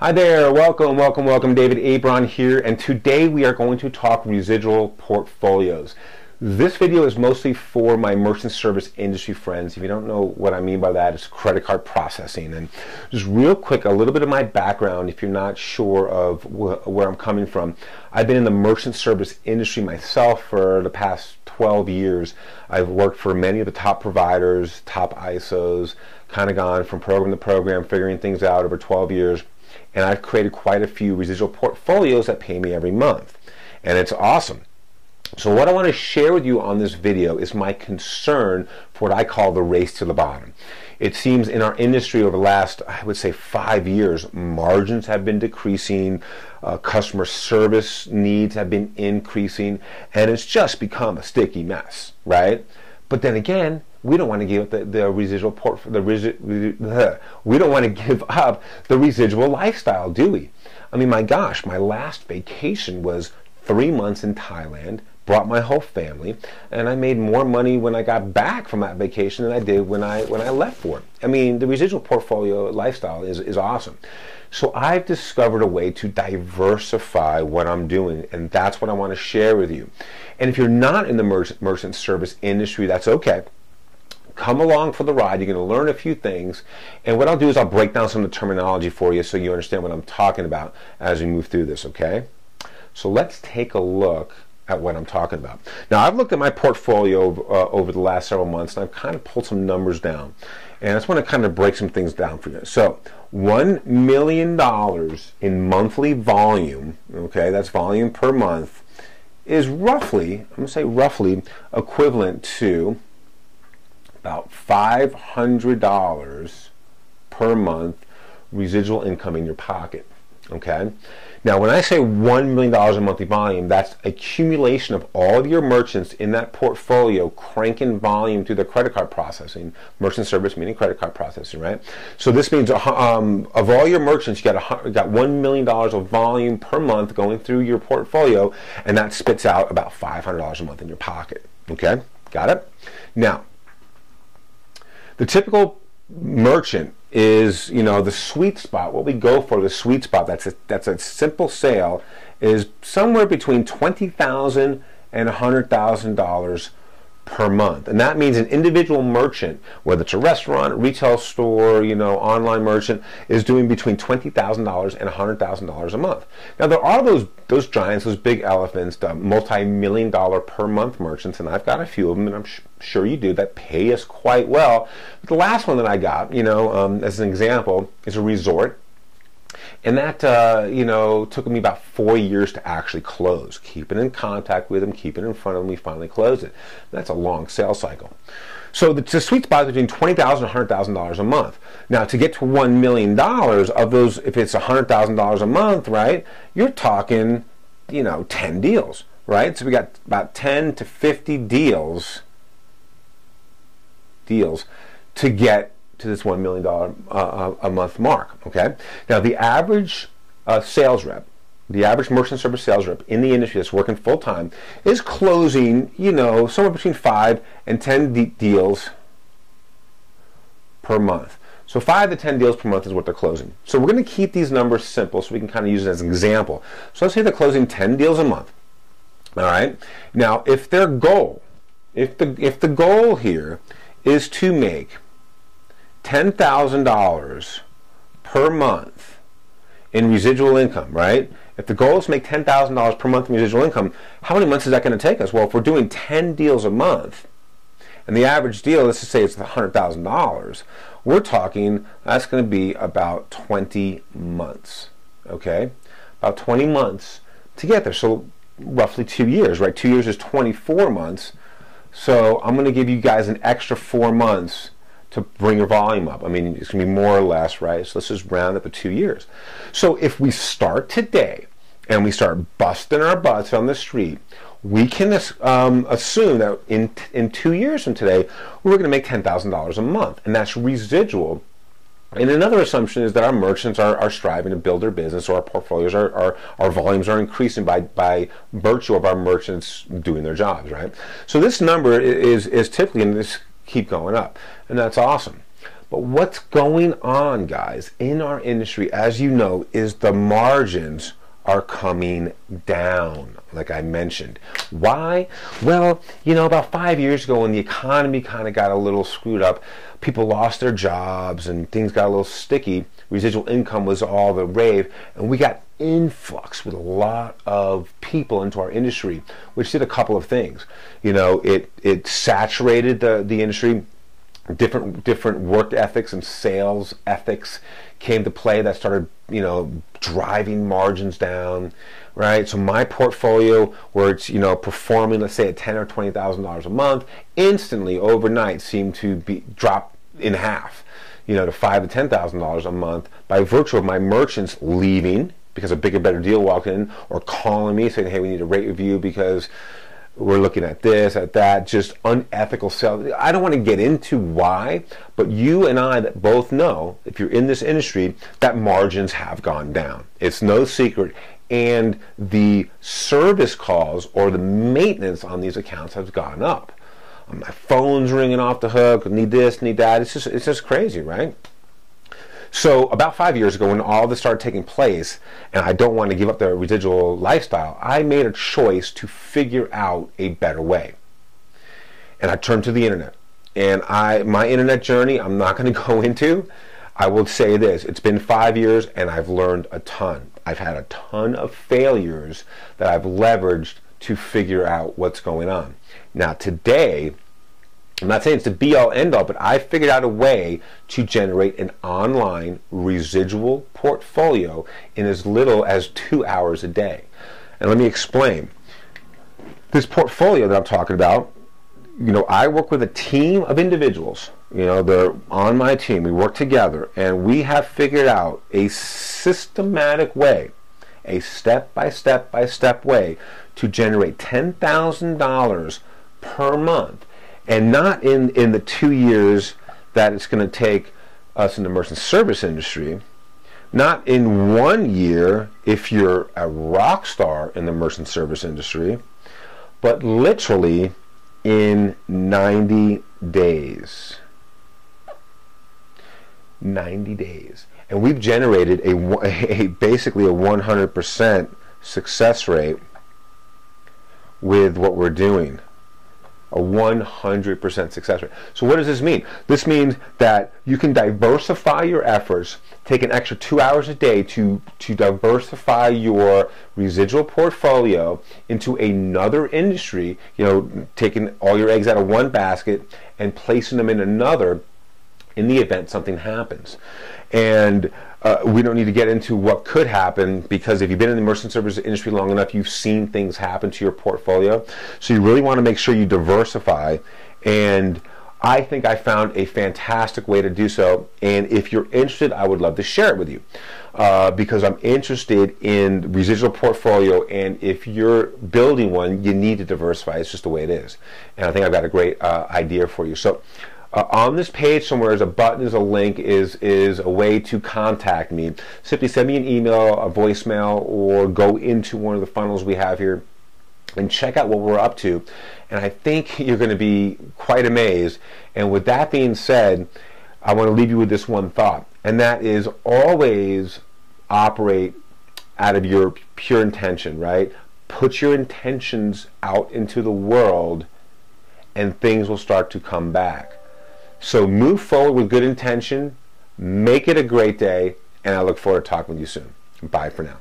Hi there, welcome. David Abron here, and today we are going to talk residual portfolios. This video is mostly for my merchant service industry friends. If you don't know what I mean by that, it's credit card processing. And just real quick, a little bit of my background if you're not sure of where I'm coming from. I've been in the merchant service industry myself for the past 12 years. I've worked for many of the top providers, top ISOs, kind of gone from program to program, figuring things out over 12 years. And I've created quite a few residual portfolios that pay me every month. And it's awesome. So what I want to share with you on this video is my concern for what I call the race to the bottom. It seems in our industry over the last, I would say, 5 years, margins have been decreasing, customer service needs have been increasing, and it's just become a sticky mess, right? But then again, we don't want to give up the residual we don't want to give up the residual lifestyle, do we? I mean, my gosh, my last vacation was 3 months in Thailand, brought my whole family, and I made more money when I got back from that vacation than I did when I left for it. I mean, the residual portfolio lifestyle is awesome. So I've discovered a way to diversify what I'm doing, and that's what I want to share with you. And if you're not in the merchant service industry, that's okay. Come along for the ride. You're going to learn a few things, and what I'll do is I'll break down some of the terminology for you so you understand what I'm talking about as we move through this, okay? So let's take a look at what I'm talking about. Now, I've looked at my portfolio over the last several months, and I've kind of pulled some numbers down. And I just want to kind of break some things down for you. So, $1 million in monthly volume, okay, that's volume per month, is roughly, I'm going to say roughly, equivalent to about $500 per month residual income in your pocket, okay? Now, when I say $1 million in monthly volume, that's accumulation of all of your merchants in that portfolio cranking volume through their credit card processing. Merchant service meaning credit card processing, right? So this means of all your merchants, you got $1 million of volume per month going through your portfolio, and that spits out about $500 a month in your pocket, okay? Got it? Now, the typical merchant is, you know, the sweet spot. What we go for, the sweet spot, that's a simple sale, is somewhere between $20,000 and $100,000 per month. And that means an individual merchant, whether it's a restaurant, retail store, you know, online merchant, is doing between $20,000 and $100,000 a month. Now, there are those giants, those big elephants, the multi-million-dollar per month merchants, and I've got a few of them, and I'm sure you do, that pay us quite well. But the last one that I got, you know, as an example, is a resort. And that, you know, took me about 4 years to actually close. Keeping in contact with them, keeping it in front of them, we finally closed it. That's a long sales cycle. So the sweet spot is between $20,000 and $100,000 a month. Now, to get to $1 million of those, if it's $100,000 a month, right, you're talking, you know, 10 deals, right? So we got about 10 to 50 deals to get to this $1 million a month mark, okay? Now, the average sales rep, the average merchant service sales rep in the industry that's working full-time is closing, you know, somewhere between 5 and 10 deals per month. So 5 to 10 deals per month is what they're closing. So we're going to keep these numbers simple so we can kind of use it as an example. So let's say they're closing 10 deals a month, all right? Now, if their goal, if the goal here is to make $10,000 per month in residual income, right? If the goal is to make $10,000 per month in residual income, how many months is that going to take us? Well, if we're doing 10 deals a month, and the average deal, let's just say it's $100,000, we're talking, that's going to be about 20 months, okay? About 20 months to get there. So roughly 2 years, right? 2 years is 24 months. So I'm going to give you guys an extra 4 months to bring your volume up. I mean, it's going to be more or less, right? So let's just round up to 2 years. So if we start today and we start busting our butts on the street, we can assume that in 2 years from today, we're going to make $10,000 a month, and that's residual. And another assumption is that our merchants are striving to build their business, or our portfolios, our volumes are increasing by virtue of our merchants doing their jobs, right? So this number is typically, and this keep going up, and that's awesome. But what's going on, guys, in our industry, as you know, is the margins are coming down, like I mentioned. Why? Well, you know, about 5 years ago when the economy kind of got a little screwed up, people lost their jobs and things got a little sticky, residual income was all the rave, and we got influx with a lot of people into our industry, which did a couple of things. You know, it saturated the industry. Different work ethics and sales ethics came to play that started, you know, driving margins down, right? So my portfolio, where it's, you know, performing, let's say at $10,000 or $20,000 a month, instantly overnight seemed to be dropped in half, you know, to $5,000 to $10,000 a month by virtue of my merchants leaving because a bigger, better deal walked in, or calling me saying, hey, we need a rate review because we're looking at this, at that, just unethical sales. I don't want to get into why, but you and I that both know, if you're in this industry, that margins have gone down. It's no secret. And the service calls or the maintenance on these accounts has gone up. My phone's ringing off the hook, need this, need that. It's just crazy, right? So about 5 years ago, when all this started taking place, and I don't want to give up the residual lifestyle, I made a choice to figure out a better way. And I turned to the internet. And my internet journey, I'm not going to go into. I will say this, it's been 5 years and I've learned a ton. I've had a ton of failures that I've leveraged to figure out what's going on. Now today, I'm not saying it's the be-all, end-all, but I figured out a way to generate an online residual portfolio in as little as 2 hours a day. And let me explain. This portfolio that I'm talking about, you know, I work with a team of individuals. You know, they're on my team. We work together, and we have figured out a systematic way, a step-by-step way to generate $10,000 per month. And not in the 2 years that it's going to take us in the merchant service industry, not in 1 year if you're a rock star in the merchant service industry, but literally in 90 days. 90 days. And we've generated basically a 100% success rate with what we're doing. A 100% success rate. So what does this mean? This means that you can diversify your efforts, take an extra 2 hours a day to diversify your residual portfolio into another industry, you know, taking all your eggs out of one basket and placing them in another in the event something happens. And we don't need to get into what could happen, because if you've been in the merchant service industry long enough, you've seen things happen to your portfolio. So you really want to make sure you diversify. And I think I found a fantastic way to do so. And if you're interested, I would love to share it with you, because I'm interested in residual portfolio. And if you're building one, you need to diversify. It's just the way it is. And I think I've got a great idea for you. So on this page somewhere is a button, is a link, is a way to contact me. Simply send me an email, a voicemail, or go into one of the funnels we have here and check out what we're up to. And I think you're going to be quite amazed. And with that being said, I want to leave you with this one thought, and that is always operate out of your pure intention, right? Put your intentions out into the world and things will start to come back. So move forward with good intention, make it a great day, and I look forward to talking with you soon. Bye for now.